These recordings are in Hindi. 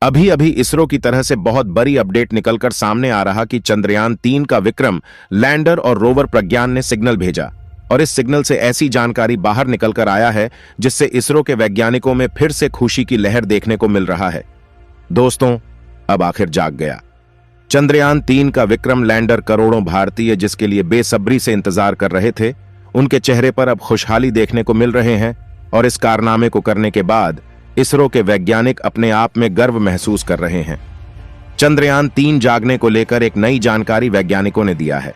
अभी अभी इसरो की तरह से बहुत बड़ी अपडेट निकलकर सामने आ रहा कि चंद्रयान-3 का विक्रम लैंडर और रोवर प्रज्ञान ने सिग्नल भेजा और इस सिग्नल से ऐसी जानकारी बाहर निकलकर आया है जिससे इसरो के वैज्ञानिकों में फिर से खुशी की लहर देखने को मिल रहा है। दोस्तों, अब आखिर जाग गया। चंद्रयान-3 का विक्रम लैंडर करोड़ों भारतीय जिसके लिए बेसब्री से इंतजार कर रहे थे, उनके चेहरे पर अब खुशहाली देखने को मिल रहे हैं और इस कारनामे को करने के बाद इसरो के वैज्ञानिक अपने आप में गर्व महसूस कर रहे हैं। चंद्रयान-3 जागने को लेकर एक नई जानकारी वैज्ञानिकों ने दिया है।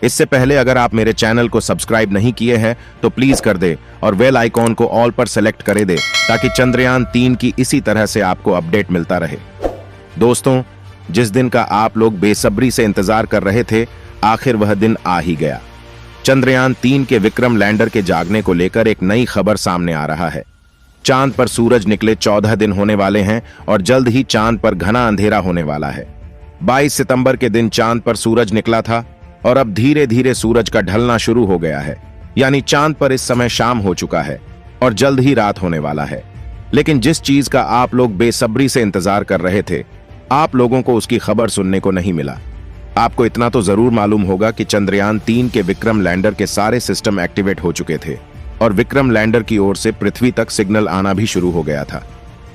इससे पहले अगर आप मेरे चैनल को सब्सक्राइब नहीं किए हैं तो प्लीज कर दे और बेल आइकॉन को ऑल पर सेलेक्ट करे दे ताकि चंद्रयान-3 की इसी तरह से आपको अपडेट मिलता रहे। दोस्तों, जिस दिन का आप लोग बेसब्री से इंतजार कर रहे थे, आखिर वह दिन आ ही गया। चंद्रयान-3 के विक्रम लैंडर के जागने को लेकर एक नई खबर सामने आ रहा है। चांद पर सूरज निकले 14 दिन होने वाले हैं और जल्द ही चांद पर घना अंधेरा होने वाला है। 22 सितंबर के दिन चांद पर सूरज निकला था और अब धीरे धीरे सूरज का ढलना शुरू हो गया है, यानी चांद पर इस समय शाम हो चुका है और जल्द ही रात होने वाला है। लेकिन जिस चीज का आप लोग बेसब्री से इंतजार कर रहे थे, आप लोगों को उसकी खबर सुनने को नहीं मिला। आपको इतना तो जरूर मालूम होगा कि चंद्रयान-3 के विक्रम लैंडर के सारे सिस्टम एक्टिवेट हो चुके थे और विक्रम लैंडर की ओर से पृथ्वी तक सिग्नल आना भी शुरू हो गया था।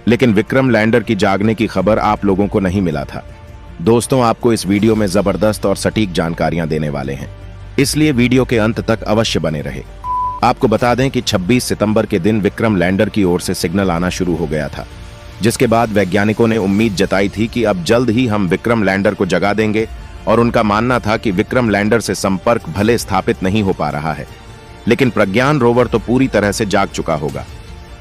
लेकिन विक्रम लैंडर की जागने की खबर आप लोगों को नहीं मिला था। दोस्तों, आपको इस वीडियो में जबरदस्त और सटीक जानकारियां देने वाले हैं, इसलिए वीडियो के अंत तक अवश्य बने रहे। आपको बता दें कि 26 सितंबर के दिन विक्रम लैंडर की ओर से सिग्नल आना शुरू हो गया था, जिसके बाद वैज्ञानिकों ने उम्मीद जताई थी कि अब जल्द ही हम विक्रम लैंडर को जगा देंगे और उनका मानना था कि विक्रम लैंडर से संपर्क भले स्थापित नहीं हो पा रहा है, लेकिन प्रज्ञान रोवर तो पूरी तरह से जाग चुका होगा।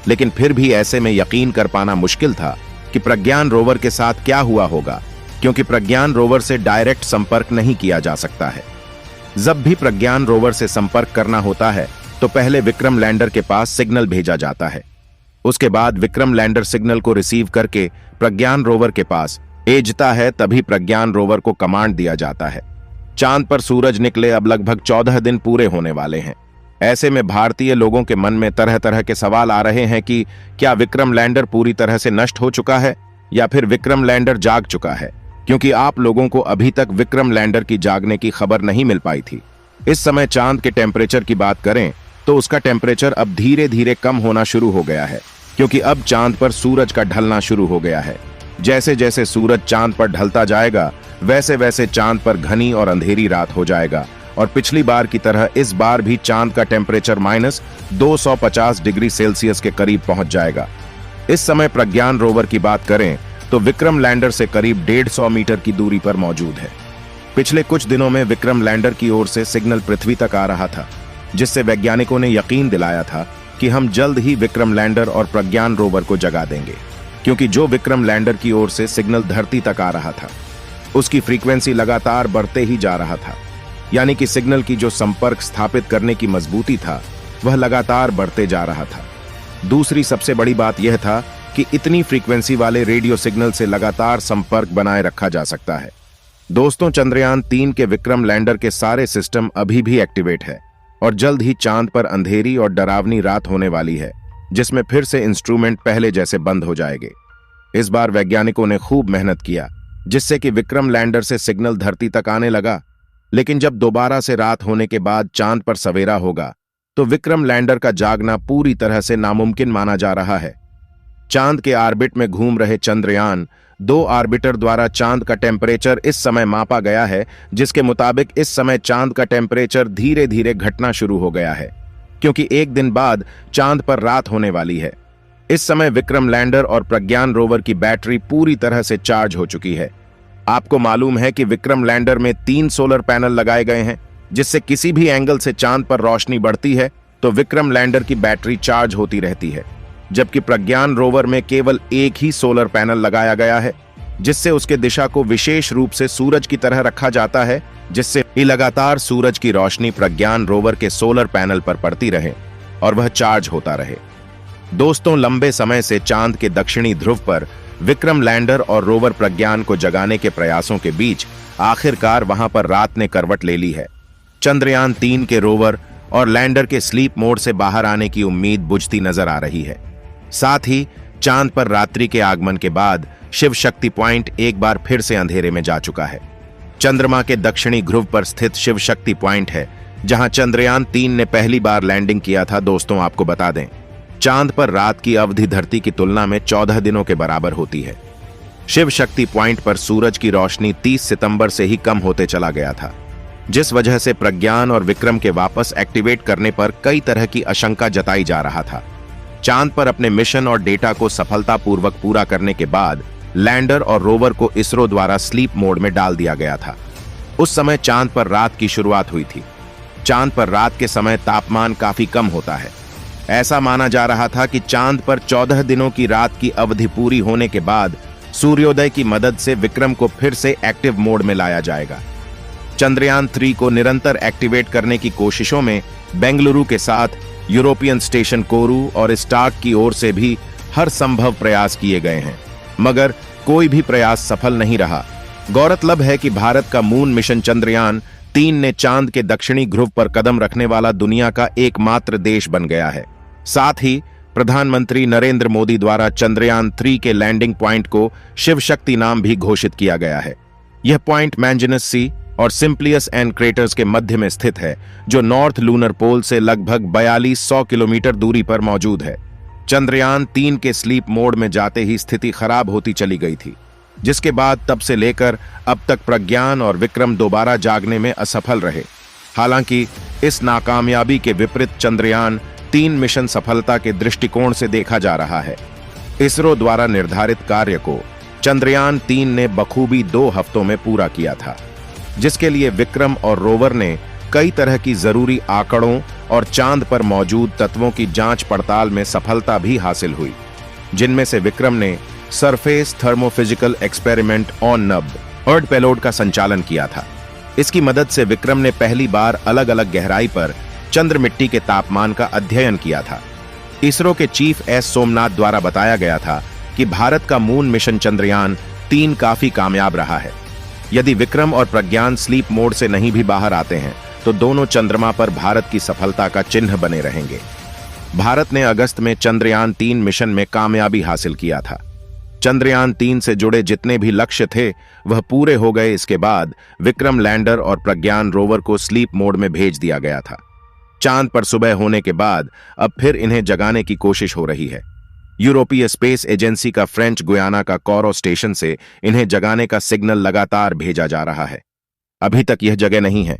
लेकिन फिर भी ऐसे में यकीन कर पाना मुश्किल था कि प्रज्ञान रोवर के साथ क्या हुआ होगा, क्योंकि प्रज्ञान रोवर से डायरेक्ट संपर्क नहीं किया जा सकता है। जब भी प्रज्ञान रोवर से संपर्क करना होता है तो पहले विक्रम लैंडर के पास सिग्नल भेजा जाता है। उसके बाद विक्रम लैंडर सिग्नल को रिसीव करके प्रज्ञान रोवर के पास भेजता है, तभी प्रज्ञान रोवर को कमांड दिया जाता है। चांद पर सूरज निकले अब लगभग 14 दिन पूरे होने वाले हैं। ऐसे में भारतीय लोगों के मन में तरह तरह के सवाल आ रहे हैं कि क्या विक्रम लैंडर पूरी तरह से नष्ट हो चुका है या फिर विक्रम लैंडर जाग चुका है, क्योंकि आप लोगों को अभी तक विक्रम लैंडर की जागने की खबर नहीं मिल पाई थी। इस समय चांद के टेम्परेचर की बात करें तो उसका टेम्परेचर अब धीरे धीरे कम होना शुरू हो गया है, क्योंकि अब चांद पर सूरज का ढलना शुरू हो गया है। जैसे जैसे सूरज चांद पर ढलता जाएगा, वैसे वैसे चांद पर घनी और अंधेरी रात हो जाएगा और पिछली बार की तरह इस बार भी चांद का टेम्परेचर -250 डिग्री सेल्सियस के करीब पहुंच जाएगा। इस समय प्रज्ञान रोवर की बात करें तो विक्रम लैंडर से करीब 150 मीटर की दूरी पर मौजूद है। पिछले कुछ दिनों में विक्रम लैंडर की ओर से सिग्नल पृथ्वी तक आ रहा था, जिससे वैज्ञानिकों ने यकीन दिलाया था कि हम जल्द ही विक्रम लैंडर और प्रज्ञान रोवर को जगा देंगे, क्योंकि जो विक्रम लैंडर की ओर से सिग्नल धरती तक आ रहा था उसकी फ्रीक्वेंसी लगातार बढ़ते ही जा रहा था, यानी कि सिग्नल की जो संपर्क स्थापित करने की मजबूती था वह लगातार बढ़ते जा रहा था। दूसरी सबसे बड़ी बात यह था कि इतनी फ्रीक्वेंसी वाले रेडियो सिग्नल से लगातार संपर्क बनाए रखा जा सकता है। दोस्तों, चंद्रयान-3 के विक्रम लैंडर के सारे सिस्टम अभी भी एक्टिवेट है और जल्द ही चांद पर अंधेरी और डरावनी रात होने वाली है, जिसमें फिर से इंस्ट्रूमेंट पहले जैसे बंद हो जाएंगे। इस बार वैज्ञानिकों ने खूब मेहनत किया, जिससे कि विक्रम लैंडर से सिग्नल धरती तक आने लगा। लेकिन जब दोबारा से रात होने के बाद चांद पर सवेरा होगा तो विक्रम लैंडर का जागना पूरी तरह से नामुमकिन माना जा रहा है। चांद के ऑर्बिट में घूम रहे चंद्रयान-2 ऑर्बिटर द्वारा चांद का टेम्परेचर इस समय मापा गया है, जिसके मुताबिक इस समय चांद का टेम्परेचर धीरे धीरे घटना शुरू हो गया है, क्योंकि एक दिन बाद चांद पर रात होने वाली है। इस समय विक्रम लैंडर और प्रज्ञान रोवर की बैटरी पूरी तरह से चार्ज हो चुकी है। आपको मालूम है कि विक्रम लैंडर में 3 सोलर पैनल लगाए गए हैं, जिससे किसी भी एंगल से चांद पर रोशनी बढ़ती है तो विक्रम लैंडर की बैटरी चार्ज होती रहती है, जबकि प्रज्ञान रोवर में केवल एक ही सोलर पैनल लगाया गया है, जिससे उसके दिशा को विशेष रूप से सूरज की तरह रखा जाता है, जिससे लगातार सूरज की रोशनी प्रज्ञान रोवर के सोलर पैनल पर पड़ती रहे और वह चार्ज होता रहे। दोस्तों, लंबे समय से चांद के दक्षिणी ध्रुव पर विक्रम लैंडर और रोवर प्रज्ञान को जगाने के प्रयासों के बीच आखिरकार वहां पर रात ने करवट ले ली है। चंद्रयान-3 के रोवर और लैंडर के स्लीप मोड से बाहर आने की उम्मीद बुझती नजर आ रही है। साथ ही चांद पर रात्रि के आगमन के बाद शिव शक्ति पॉइंट एक बार फिर से अंधेरे में जा चुका है। चंद्रमा के दक्षिणी ध्रुव पर स्थित शिव शक्ति पॉइंट है जहां चंद्रयान 3 ने पहली बार लैंडिंग किया था। दोस्तों, आपको बता दें, चांद पर रात की अवधि धरती की तुलना में 14 दिनों के बराबर होती है। शिव शक्ति पॉइंट पर सूरज की रोशनी 30 सितंबर से ही कम होते चला गया था, जिस वजह से प्रज्ञान और विक्रम के वापस एक्टिवेट करने पर कई तरह की आशंका जताई जा रहा था। चांद पर अपने मिशन और डेटा को सफलतापूर्वक पूरा करने के बाद लैंडर और रोवर को इसरो द्वारा स्लीप मोड में डाल दिया गया था। उस समय चांद पर रात की शुरुआत हुई थी। चांद पर रात के समय तापमान काफी कम होता है। ऐसा माना जा रहा था कि चांद पर 14 दिनों की रात की अवधि पूरी होने के बाद सूर्योदय की मदद से विक्रम को फिर से एक्टिव मोड में लाया जाएगा। चंद्रयान 3 को निरंतर एक्टिवेट करने की कोशिशों में बेंगलुरु के साथ यूरोपियन स्टेशन कोरू और स्टार्क की ओर से भी हर संभव प्रयास किए गए हैं, मगर कोई भी प्रयास सफल नहीं रहा। गौरतलब है कि भारत का मून मिशन चंद्रयान 3 ने चांद के दक्षिणी ध्रुव पर कदम रखने वाला दुनिया का एकमात्र देश बन गया है। साथ ही प्रधानमंत्री नरेंद्र मोदी द्वारा चंद्रयान 3 के लैंडिंग पॉइंट को शिव शक्ति नाम भी घोषित किया गया है। यह पॉइंट मैंजिनस सी और सिंप्लियस एन क्रेटर्स के मध्य में स्थित है, जो नॉर्थ लूनर पोल से लगभग 4200 किलोमीटर दूरी पर मौजूद है। चंद्रयान 3 के स्लीप मोड में जाते ही स्थिति खराब होती चली गई थी, जिसके बाद तब से लेकर अब तक प्रज्ञान और विक्रम दोबारा जागने में असफल रहे। हालांकि इस नाकामयाबी के विपरीत चंद्रयान 3 मिशन सफलता के दृष्टिकोण से देखा जा रहा है। इसरो द्वारा निर्धारित कार्य को चंद्रयान 3 ने बखूबी 2 हफ्तों में पूरा किया था, जिसके लिए विक्रम और रोवर ने कई तरह की जरूरी आंकड़ों और चांद पर मौजूद तत्वों की जांच पड़ताल में सफलता भी हासिल हुई, जिनमें से विक्रम ने सरफेस थर्मोफिजिकल एक्सपेरिमेंट ऑन नब अर्थ पेलोड का संचालन किया था। इसकी मदद से विक्रम ने पहली बार अलग अलग गहराई पर चंद्र मिट्टी के तापमान का अध्ययन किया था। इसरो के चीफ एस सोमनाथ द्वारा बताया गया था कि भारत का मून मिशन चंद्रयान 3 काफी कामयाब रहा है। यदि विक्रम और प्रज्ञान स्लीप मोड से नहीं भी बाहर आते हैं तो दोनों चंद्रमा पर भारत की सफलता का चिन्ह बने रहेंगे। भारत ने अगस्त में चंद्रयान 3 मिशन में कामयाबी हासिल किया था। चंद्रयान 3 से जुड़े जितने भी लक्ष्य थे वह पूरे हो गए। इसके बाद विक्रम लैंडर और प्रज्ञान रोवर को स्लीप मोड में भेज दिया गया था। चांद पर सुबह होने के बाद अब फिर इन्हें जगाने की कोशिश हो रही है। यूरोपीय स्पेस एजेंसी का फ्रेंच गुयाना का कोरो स्टेशन से इन्हें जगाने का सिग्नल लगातार भेजा जा रहा है। अभी तक यह जगह नहीं है।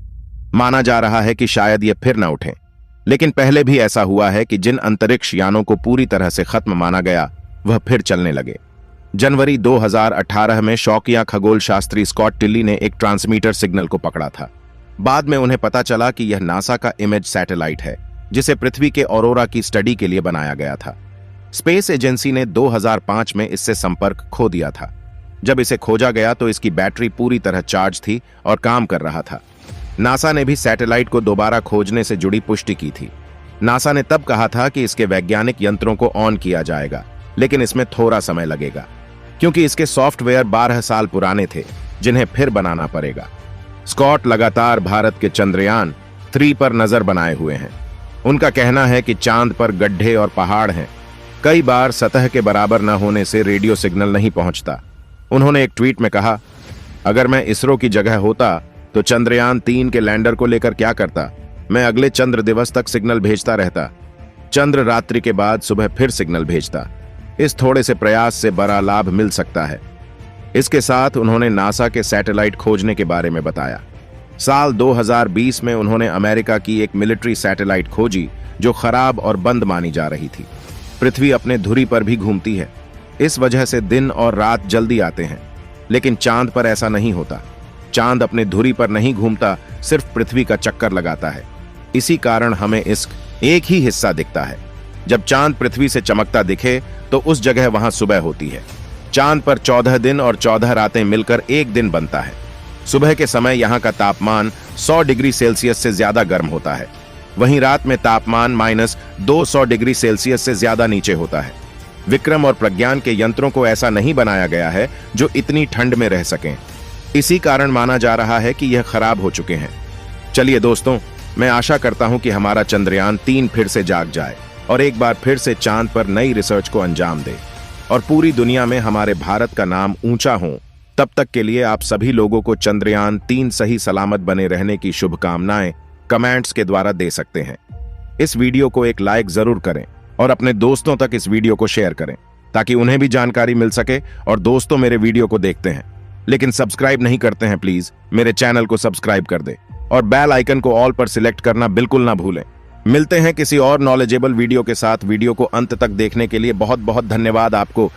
माना जा रहा है कि शायद यह फिर न उठें, लेकिन पहले भी ऐसा हुआ है कि जिन अंतरिक्ष यानों को पूरी तरह से खत्म माना गया वह फिर चलने लगे। जनवरी 2018 में शौकिया खगोल शास्त्री स्कॉट टिल्ली ने एक ट्रांसमीटर सिग्नल को पकड़ा था। बाद में उन्हें पता चला कि यह नासा का इमेज सैटेलाइट है, जिसे पृथ्वी के ऑरोरा की स्टडी के लिए बनाया गया था। स्पेस एजेंसी ने 2005 में इससे संपर्क खो दिया था। जब इसे खोजा गया तो इसकी बैटरी पूरी तरह चार्ज थी और काम कर रहा था। नासा ने भी सैटेलाइट को दोबारा खोजने से जुड़ी पुष्टि की थी। नासा ने तब कहा था कि इसके वैज्ञानिक यंत्रों को ऑन किया जाएगा, लेकिन इसमें थोड़ा समय लगेगा, क्योंकि इसके सॉफ्टवेयर 12 साल पुराने थे, जिन्हें फिर बनाना पड़ेगा। स्कॉट लगातार भारत के चंद्रयान 3 पर नजर बनाए हुए हैं। उनका कहना है कि चांद पर गड्ढे और पहाड़ हैं। कई बार सतह के बराबर न होने से रेडियो सिग्नल नहीं पहुंचता। उन्होंने एक ट्वीट में कहा, अगर मैं इसरो की जगह होता तो चंद्रयान 3 के लैंडर को लेकर क्या करता? मैं अगले चंद्र दिवस तक सिग्नल भेजता रहता। चंद्र रात्रि के बाद सुबह फिर सिग्नल भेजता। इस थोड़े से प्रयास से बड़ा लाभ मिल सकता है। इसके साथ उन्होंने नासा के सैटेलाइट खोजने के बारे में बताया। साल 2020 में उन्होंने अमेरिका की एक मिलिट्री सैटेलाइट खोजी जो खराब और बंद मानी जा रही थी। पृथ्वी अपने धुरी पर भी घूमती है, इस वजह से दिन और रात जल्दी आते हैं, लेकिन चांद पर ऐसा नहीं होता। चांद अपने धुरी पर नहीं घूमता, सिर्फ पृथ्वी का चक्कर लगाता है। इसी कारण हमें इसका एक ही हिस्सा दिखता है। जब चांद पृथ्वी से चमकता दिखे तो उस जगह वहां सुबह होती है। चांद पर 14 दिन और 14 रातें मिलकर एक दिन बनता है। सुबह के समय यहाँ का तापमान 100 डिग्री सेल्सियस से ज्यादा गर्म होता है, वहीं रात में तापमान -200 डिग्री सेल्सियस से ज्यादा नीचे होता है। विक्रम और प्रज्ञान के यंत्रों को ऐसा नहीं बनाया गया है जो इतनी ठंड में रह सकें। इसी कारण माना जा रहा है कि यह खराब हो चुके हैं। चलिए दोस्तों, मैं आशा करता हूं कि हमारा चंद्रयान 3 फिर से जाग जाए और एक बार फिर से चांद पर नई रिसर्च को अंजाम दे। और पूरी दुनिया में हमारे भारत का नाम ऊंचा हो। तब तक के लिए आप सभी लोगों को चंद्रयान-3 सही सलामत बने रहने की शुभकामनाएं कमेंट्स के द्वारा दे सकते हैं। इस वीडियो को एक लाइक जरूर करें और अपने दोस्तों तक इस वीडियो को शेयर करें ताकि उन्हें भी जानकारी मिल सके। और दोस्तों मेरे वीडियो को देखते हैं लेकिन सब्सक्राइब नहीं करते हैं, प्लीज मेरे चैनल को सब्सक्राइब कर दे और बेल आइकन को ऑल पर सिलेक्ट करना बिल्कुल ना भूलें। मिलते हैं किसी और नॉलेजेबल वीडियो के साथ। वीडियो को अंत तक देखने के लिए बहुत बहुत धन्यवाद आपको।